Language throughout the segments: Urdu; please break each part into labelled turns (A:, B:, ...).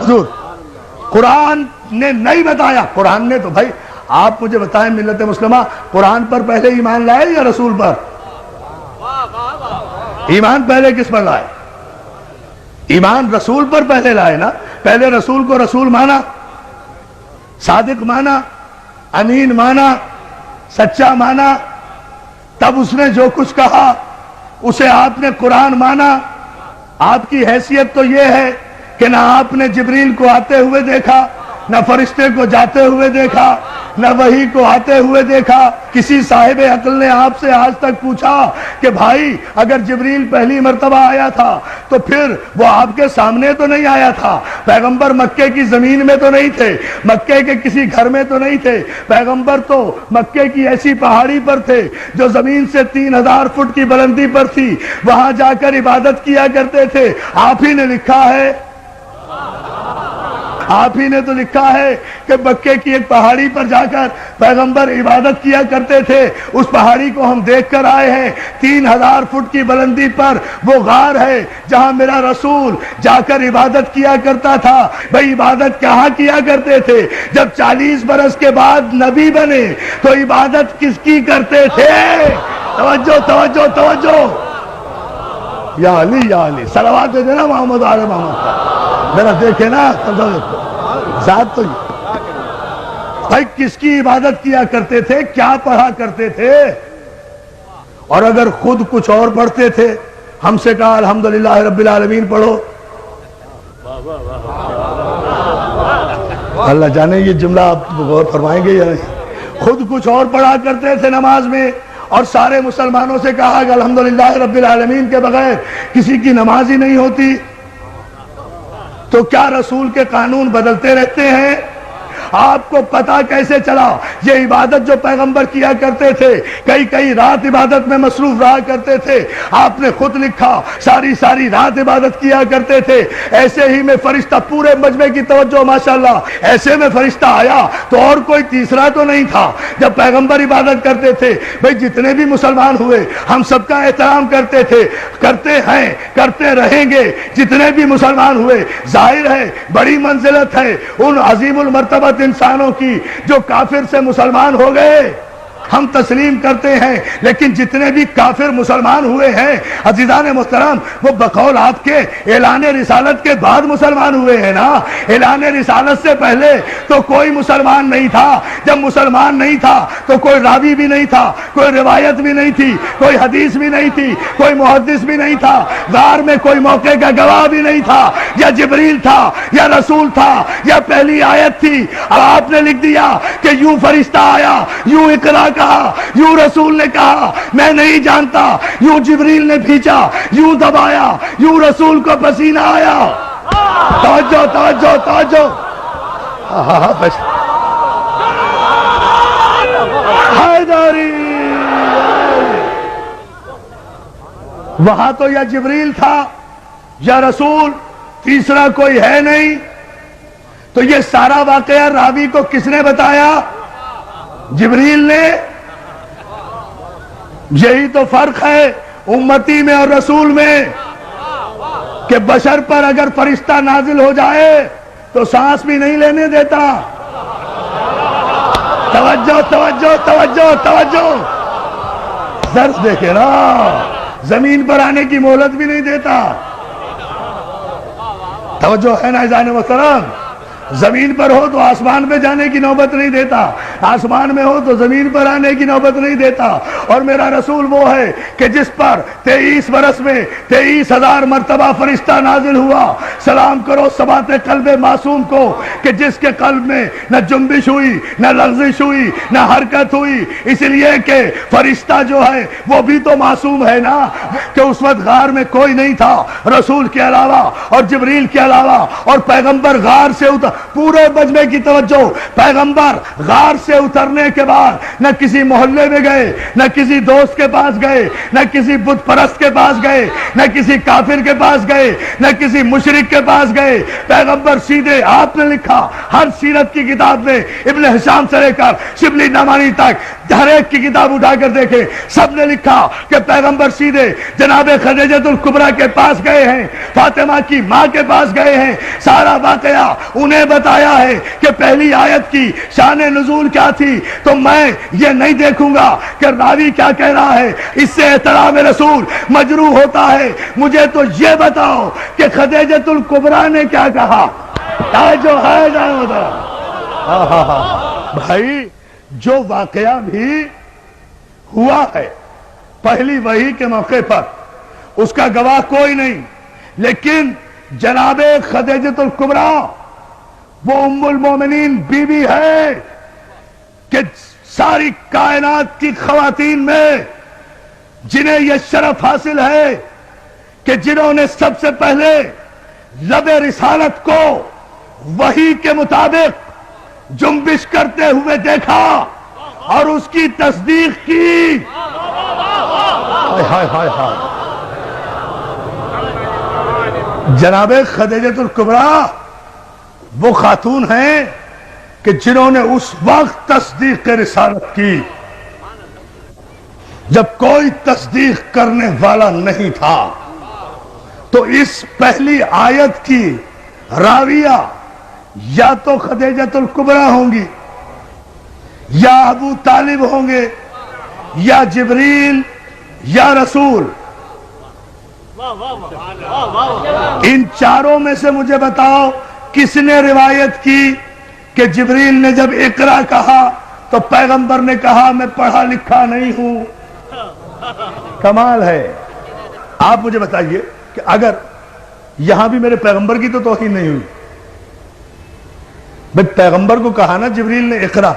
A: حضور قرآن نے نہیں بتایا. قرآن نے تو بھائی آپ مجھے بتائیں ملت مسلمہ قرآن پر پہلے ایمان لائے یا رسول پر؟ ایمان پہلے کس پر لائے؟ ایمان رسول پر پہلے لائے نا. پہلے رسول کو رسول مانا, صادق مانا, امین مانا, سچا مانا, تب اس نے جو کچھ کہا اسے آپ نے قرآن مانا. آپ کی حیثیت تو یہ ہے کہ نہ آپ نے جبریل کو آتے ہوئے دیکھا, نہ فرشتے کو جاتے ہوئے دیکھا, نہ وحی کو آتے ہوئے دیکھا. کسی صاحب عقل نے آپ سے آج تک پوچھا کہ بھائی اگر جبریل پہلی مرتبہ آیا تھا تو پھر وہ آپ کے سامنے تو نہیں آیا تھا؟ پیغمبر مکے کی زمین میں تو نہیں تھے, مکے کے کسی گھر میں تو نہیں تھے. پیغمبر تو مکے کی ایسی پہاڑی پر تھے جو زمین سے 3000 فٹ کی بلندی پر تھی, وہاں جا کر عبادت کیا کرتے تھے. آپ ہی نے لکھا ہے, آپ ہی نے تو لکھا ہے کہ مکے کی ایک پہاڑی پر جا کر پیغمبر عبادت کیا کرتے تھے. اس پہاڑی کو ہم دیکھ کر آئے ہیں, 3000 فٹ کی بلندی پر وہ غار ہے جہاں میرا رسول جا کر عبادت کیا کرتا تھا. بھائی عبادت کہاں کیا کرتے تھے؟ جب 40 برس کے بعد نبی بنے تو عبادت کس کی کرتے تھے؟ توجہ توجہ توجہ, یا علی یا علی, صلوات دے نا محمد آل محمد کا. میرا دیکھے نا ذات تو بھائی کس کی عبادت کیا کرتے تھے, کیا پڑھا کرتے تھے؟ اور اگر خود کچھ اور پڑھتے تھے, ہم سے کہا الحمدللہ رب العالمین پڑھو. اللہ جانے یہ جملہ آپ غور فرمائیں گے یا نہیں. خود کچھ اور پڑھا کرتے تھے نماز میں, اور سارے مسلمانوں سے کہا کہ الحمدللہ رب العالمین کے بغیر کسی کی نماز ہی نہیں ہوتی. تو کیا رسول کے قانون بدلتے رہتے ہیں؟ آپ کو پتا کیسے چلا؟ یہ عبادت جو پیغمبر کیا کرتے تھے, کئی رات عبادت میں مصروف رہا کرتے تھے. آپ نے خود لکھا ساری رات عبادت کیا کرتے تھے. ایسے ہی میں فرشتہ, پورے مجمع کی توجہ ماشاءاللہ, ایسے میں فرشتہ آیا تو اور کوئی تیسرا تو نہیں تھا. جب پیغمبر عبادت کرتے تھے, بھئی جتنے بھی مسلمان ہوئے ہم سب کا احترام کرتے تھے, کرتے ہیں, کرتے رہیں گے. جتنے بھی مسلمان ہوئے, ظاہر ہے بڑی منزلت ہے ان عظیم المرتبت انسانوں کی جو کافر سے مسلمان ہو گئے, ہم تسلیم کرتے ہیں. لیکن جتنے بھی کافر مسلمان ہوئے ہیں عزیزان محترم, وہ بقول آپ کے اعلان رسالت کے بعد مسلمان ہوئے ہیں نا. اعلان رسالت سے پہلے تو کوئی مسلمان نہیں تھا. جب مسلمان نہیں تھا تو کوئی راوی بھی نہیں تھا, کوئی روایت بھی نہیں تھی, کوئی حدیث بھی نہیں تھی, کوئی محدث بھی نہیں تھا, غار میں کوئی موقع کا گواہ بھی نہیں تھا. یا جبریل تھا, یا رسول تھا, یا پہلی آیت تھی. اب آپ نے لکھ دیا کہ یوں فرشتہ آیا, یوں اقرا کہا, یوں رسول نے کہا, میں نہیں جانتا, یوں جبریل نے بھیجا, یوں دبایا, یوں رسول کو پسینہ آیا. توجہ توجہ توجہ, حیدری. وہاں تو یا جبریل تھا یا رسول, تیسرا کوئی ہے نہیں. تو یہ سارا واقعہ راوی کو کس نے بتایا؟ جبریل نے. یہی تو فرق ہے امتی میں اور رسول میں, کہ بشر پر اگر فرشتہ نازل ہو جائے تو سانس بھی نہیں لینے دیتا. توجہ توجہ توجہ توجہ, درس دیکھے نا, زمین پر آنے کی مہلت بھی نہیں دیتا. توجہ ہے نا عزیزان محترم؟ زمین پر ہو تو آسمان پہ جانے کی نوبت نہیں دیتا, آسمان میں ہو تو زمین پر آنے کی نوبت نہیں دیتا. اور میرا رسول وہ ہے کہ جس پر 23 برس میں 23,000 مرتبہ فرشتہ نازل ہوا. سلام کرو ثبات قلب معصوم کو کہ جس کے قلب میں نہ جنبش ہوئی, نہ لغزش ہوئی, نہ حرکت ہوئی. اس لیے کہ فرشتہ جو ہے وہ بھی تو معصوم ہے نا, کہ اس وقت غار میں کوئی نہیں تھا رسول کے علاوہ اور جبریل کے علاوہ, اور پیغمبر غار سے اتر. پورے مجمع کی توجہ, پیغمبر غار سے اترنے کے بعد نہ کسی محلے میں گئے, نہ کسی دوست کے پاس گئے, نہ کسی بت پرست کے پاس گئے, نہ کسی کافر کے پاس گئے, نہ کسی مشرک کے پاس گئے. پیغمبر سیدھے, آپ نے لکھا لکھا, ہر سیرت کی کتاب میں ابن ہشام سے لے کر شبلی نعمانی تک ہر ایک کی کتاب اٹھا کر دیکھے, سب نے لکھا کہ پیغمبر سیدھے جناب خدیجۃ الکبریٰ کے پاس گئے ہیں, فاطمہ کی ماں کے پاس گئے ہیں, سارا واقعہ انہیں بتایا ہے کہ پہلی آیت کی شان نزول کیا تھی. تو میں یہ نہیں دیکھوں گا کہ راوی کیا کہہ رہا ہے, اس سے احترام رسول مجروح ہوتا ہے. مجھے تو یہ بتاؤ کہ خدیجۃ الکبریٰ نے کیا کہا, جو ہے بھائی. جو واقعہ بھی ہوا ہے پہلی وحی کے موقع پر, اس کا گواہ کوئی نہیں, لیکن جناب خدیجۃ الکبریٰ وہ ام المومنین بیوی ہے کہ ساری کائنات کی خواتین میں جنہیں یہ شرف حاصل ہے کہ جنہوں نے سب سے پہلے لب رسالت کو وحی کے مطابق جنبش کرتے ہوئے دیکھا اور اس کی تصدیق کی. ہائے ہائے ہائے, جناب خدیجۃ الکبریٰ وہ خاتون ہیں کہ جنہوں نے اس وقت تصدیق رسالت کی جب کوئی تصدیق کرنے والا نہیں تھا. تو اس پہلی آیت کی راویہ یا تو خدیجۃ الکبریٰ ہوں گی, یا ابو طالب ہوں گے, یا جبریل, یا رسول. ان چاروں میں سے مجھے بتاؤ کس نے روایت کی کہ جبریل نے جب اقرا کہا تو پیغمبر نے کہا میں پڑھا لکھا نہیں ہوں. کمال ہے. آپ مجھے بتائیے کہ اگر یہاں بھی میرے پیغمبر کی تو توہین نہیں ہوئی, بھئی پیغمبر کو کہا نا جبریل نے اقرا,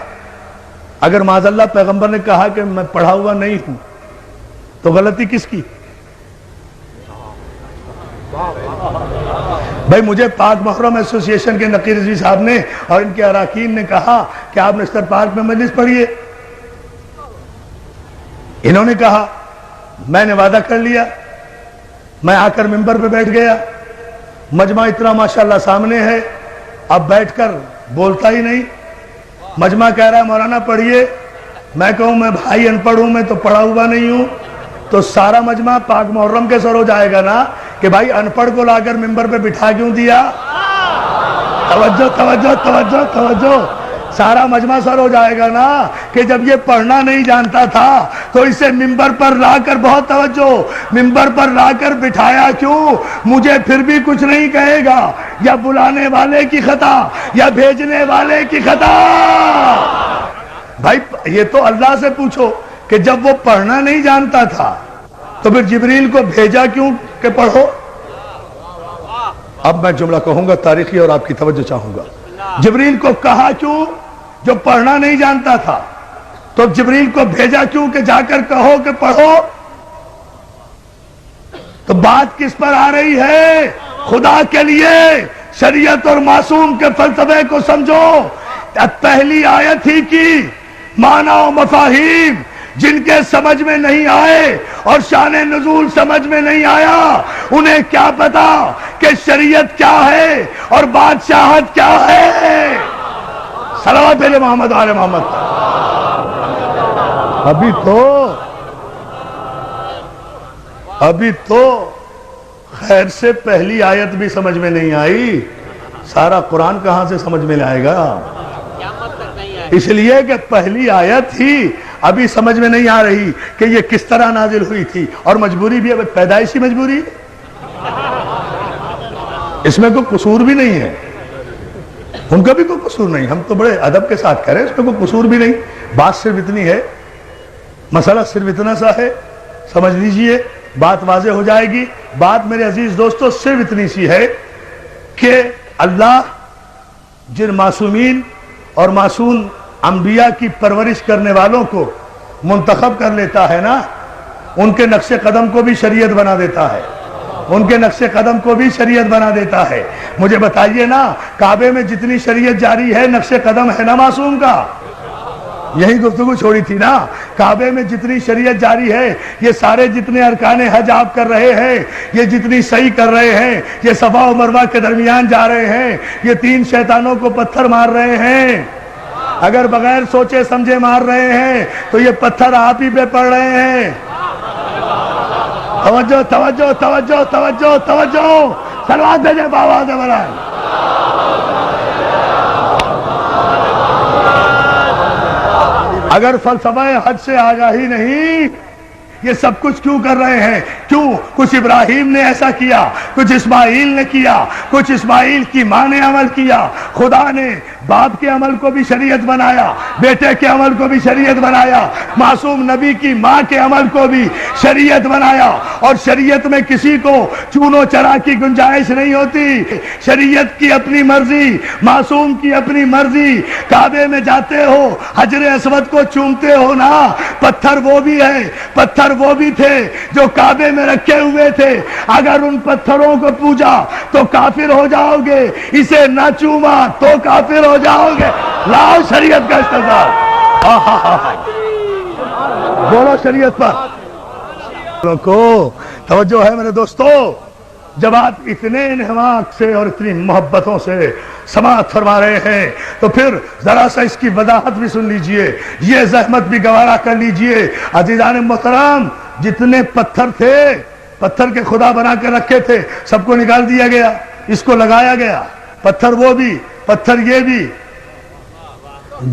A: اگر معاذ اللہ پیغمبر نے کہا کہ میں پڑھا ہوا نہیں ہوں تو غلطی کس کی؟ بھئی مجھے پاک محرم ایسوسی ایشن کے نقیر رضوی صاحب نے اور ان کے اراکین نے کہا کہ آپ نشتر پارک میں مجلس پڑھیے. انہوں نے کہا, میں نے وعدہ کر لیا, میں آ کر ممبر پہ بیٹھ گیا, مجمع اتنا ماشاءاللہ سامنے ہے, اب بیٹھ کر بولتا ہی نہیں. مجمع کہہ رہا ہے مولانا پڑھیے, میں کہوں میں بھائی ان پڑھ ہوں, میں تو پڑھا ہوا نہیں ہوں, تو سارا مجمع پاک محرم کے سر ہو جائے گا نا کہ بھائی ان پڑھ کو لا کر ممبر پہ بٹھا کیوں دیا. توجہ توجہ توجہ توجہ, سارا مجمع سر ہو جائے گا نا کہ جب یہ پڑھنا نہیں جانتا تھا تو اسے ممبر پر لا کر, بہت توجہ, ممبر پر لا کر بٹھایا کیوں. مجھے پھر بھی کچھ نہیں کہے گا, یا بلانے والے کی خطا یا بھیجنے والے کی خطا. بھائی یہ تو اللہ سے پوچھو کہ جب وہ پڑھنا نہیں جانتا تھا تو پھر جبریل کو بھیجا کیوں کہ پڑھو. اب میں جملہ کہوں گا تاریخی اور آپ کی توجہ چاہوں گا. جبریل کو کہا کیوں جو پڑھنا نہیں جانتا تھا, تو جبریل کو بھیجا کیوں کہ جا کر کہو کہ پڑھو. تو بات کس پر آ رہی ہے؟ خدا کے لیے شریعت اور معصوم کے فلسفے کو سمجھو. پہلی آیت ہی کی معنی و مفاہیم جن کے سمجھ میں نہیں آئے اور شان نزول سمجھ میں نہیں آیا, انہیں کیا پتا کہ شریعت کیا ہے اور بادشاہت کیا ہے. صلوات علی محمد آل محمد. ابھی تو خیر سے پہلی آیت بھی سمجھ میں نہیں آئی, سارا قرآن کہاں سے سمجھ میں آئے گا. اس لیے کہ پہلی آیت ہی ابھی سمجھ میں نہیں آ رہی کہ یہ کس طرح نازل ہوئی تھی, اور مجبوری بھی پیدائشی مجبوری, اس میں کوئی قصور بھی نہیں ہے, ان کا بھی کوئی قصور نہیں. ہم تو بڑے ادب کے ساتھ کہہ رہے ہیں, اس میں کوئی قصور بھی نہیں. بات صرف اتنی ہے, مسئلہ صرف اتنا سا ہے, سمجھ لیجئے, بات واضح ہو جائے گی. بات میرے عزیز دوستو صرف اتنی سی ہے کہ اللہ جن معصومین اور معصوم انبیاء کی پرورش کرنے والوں کو منتخب کر لیتا ہے نا, ان کے نقش قدم کو بھی شریعت بنا دیتا ہے, ان کے نقش قدم کو بھی شریعت بنا دیتا ہے. مجھے بتائیے نا, کعبے میں جتنی شریعت جاری ہے نقش قدم ہے نا معصوم کا, یہی گفتگو چھوڑی تھی نا. کعبے میں جتنی شریعت جاری ہے، یہ سارے جتنے ارکان حج آپ کر رہے ہیں، یہ جتنی صحیح کر رہے ہیں، یہ صفا و مروہ کے درمیان جا رہے ہیں، یہ 3 شیطانوں کو پتھر مار رہے ہیں. اگر بغیر سوچے سمجھے مار رہے ہیں تو یہ پتھر آپ ہی پہ پڑ رہے ہیں. توجہ توجہ توجہ توجہ توجہ. صلوات بھیجیں بآواز بلند. اگر فلسفہ حج سے آگاہی نہیں، یہ سب کچھ کیوں کر رہے ہیں؟ کیوں؟ کچھ ابراہیم نے ایسا کیا، کچھ اسماعیل نے کیا، کچھ اسماعیل کی ماں نے عمل کیا. خدا نے باپ کے عمل کو بھی شریعت بنایا، بیٹے کے عمل کو بھی شریعت بنایا، معصوم نبی کی ماں کے عمل کو بھی شریعت بنایا. اور شریعت میں کسی کو چونو چرا کی گنجائش نہیں ہوتی. شریعت کی اپنی مرضی، معصوم کی اپنی مرضی. کعبے میں جاتے ہو، حجر اسود کو چومتے ہو نا، پتھر وہ بھی ہے، پتھر وہ بھی تھے جو کعبے میں رکھے ہوئے تھے. اگر ان پتھروں کو پوجا تو کافر ہو جاؤ گے، اسے نہ چوما تو کافر ہو جاؤ گے. لاؤ شریعت کا استدلال. بولو شریعت پر کو توجہ ہے میرے دوستو. جب آپ اتنے انہماک سے اور اتنی محبتوں سے سماعت فرما رہے ہیں تو پھر ذرا سا اس کی وضاحت بھی سن لیجئے، یہ زحمت بھی گوارا کر لیجئے. عزیزان محترم، جتنے پتھر تھے، پتھر کے خدا بنا کے رکھے تھے، سب کو نکال دیا گیا، اس کو لگایا گیا. پتھر وہ بھی، پتھر یہ بھی.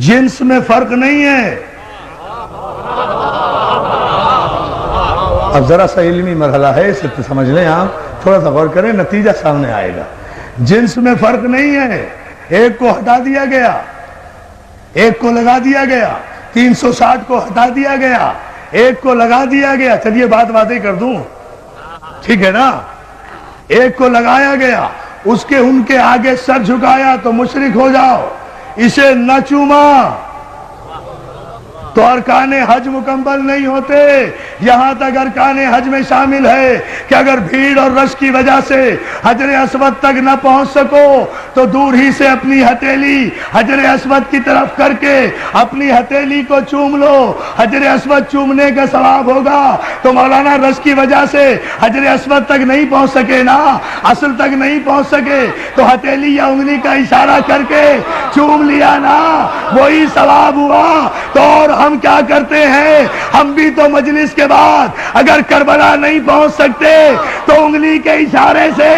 A: جنس میں فرق نہیں ہے. اب ذرا سا علمی مرحلہ ہے، اسے سمجھ لیں آپ، تھوڑا سا غور کریں، نتیجہ سامنے آئے گا. جنس میں فرق نہیں ہے. ایک کو ہٹا دیا گیا، ایک کو لگا دیا گیا. 360 کو ہٹا دیا گیا، ایک کو لگا دیا گیا. چلیے بات واضح کر دوں، ٹھیک ہے نا؟ ایک کو لگایا گیا، اس کے ان کے آگے سر جھکایا تو مشرک ہو جاؤ. اسے نہ چوما تو ارکان حج مکمل نہیں ہوتے. یہاں تک ارکان حج میں شامل ہے کہ اگر بھیڑ اور رش کی وجہ سے حجر اسود تک نہ پہنچ سکو تو دور ہی سے اپنی ہتھیلی حجر اسود کی طرف کر کے اپنی ہتھیلی کو چوم لو. حجر اسود چومنے کا ثواب ہوگا. تو مولانا رش کی وجہ سے حجر اسود تک نہیں پہنچ سکے نا، اصل تک نہیں پہنچ سکے تو ہتھیلی یا انگلی کا اشارہ کر کے چوم لیا نا، وہی ثواب ہوا. تو اور ہم کیا کرتے ہیں؟ ہم بھی تو مجلس کے بعد اگر کربلا نہیں پہنچ سکتے تو انگلی کے اشارے سے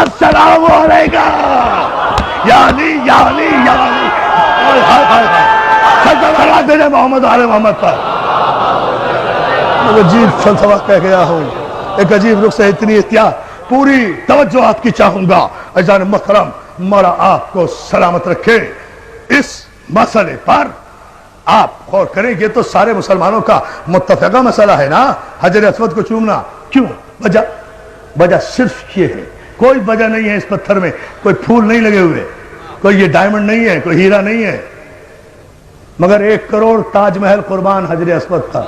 A: السلام علیکم یا علی یا علی یا علی. صلوات بھیجیں محمد و آل محمد پر. عجیب فلسفہ کہہ گیا ہوں، ایک عجیب رخ سے اتنی احتیاط. پوری توجہ آپ کی چاہوں گا. عزیزان محترم، مولا آپ کو سلامت رکھے. اس مسئلے پر آپ غور کریں، یہ تو سارے مسلمانوں کا متفقہ مسئلہ ہے نا، حجر اسود کو چومنا. کیوں؟ وجہ صرف یہ ہے، کوئی وجہ نہیں ہے. اس پتھر میں کوئی پھول نہیں لگے ہوئے، کوئی یہ ڈائمنڈ نہیں ہے، کوئی ہیرا نہیں ہے، مگر 1 کروڑ تاج محل قربان حجر اسود تھا.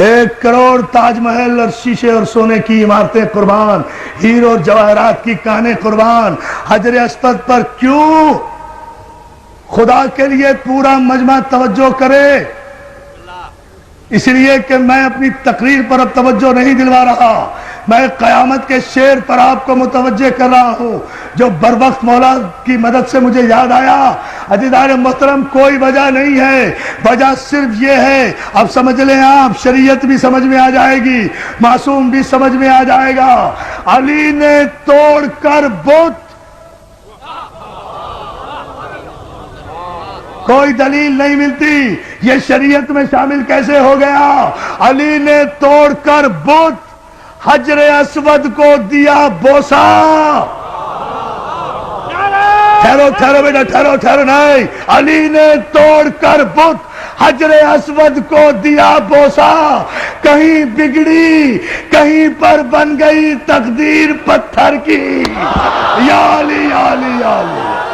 A: 1 کروڑ تاج محل اور شیشے اور سونے کی عمارتیں قربان، ہیروں اور جواہرات کی کانیں قربان. حجر اسود پر کیوں؟ خدا کے لیے پورا مجمع توجہ کرے. اس لیے کہ میں اپنی تقریر پر اب توجہ نہیں دلوا رہا، میں قیامت کے شعر پر آپ کو متوجہ کر رہا ہوں جو بر وقت مولا کی مدد سے مجھے یاد آیا. عزیزان محترم، کوئی وجہ نہیں ہے، وجہ صرف یہ ہے. اب سمجھ لیں آپ، شریعت بھی سمجھ میں آ جائے گی، معصوم بھی سمجھ میں آ جائے گا. علی نے توڑ کر بت، کوئی دلیل نہیں ملتی. یہ شریعت میں شامل کیسے ہو گیا؟ علی نے توڑ کر بت حجر اسود کو دیا بوسا. ٹھہرو بیٹا، ٹھہرو نہیں. علی نے توڑ کر بت حجر اسود کو دیا بوسا. کہیں بگڑی، کہیں پر بن گئی تقدیر پتھر کی. یا علی یا علی یا علی.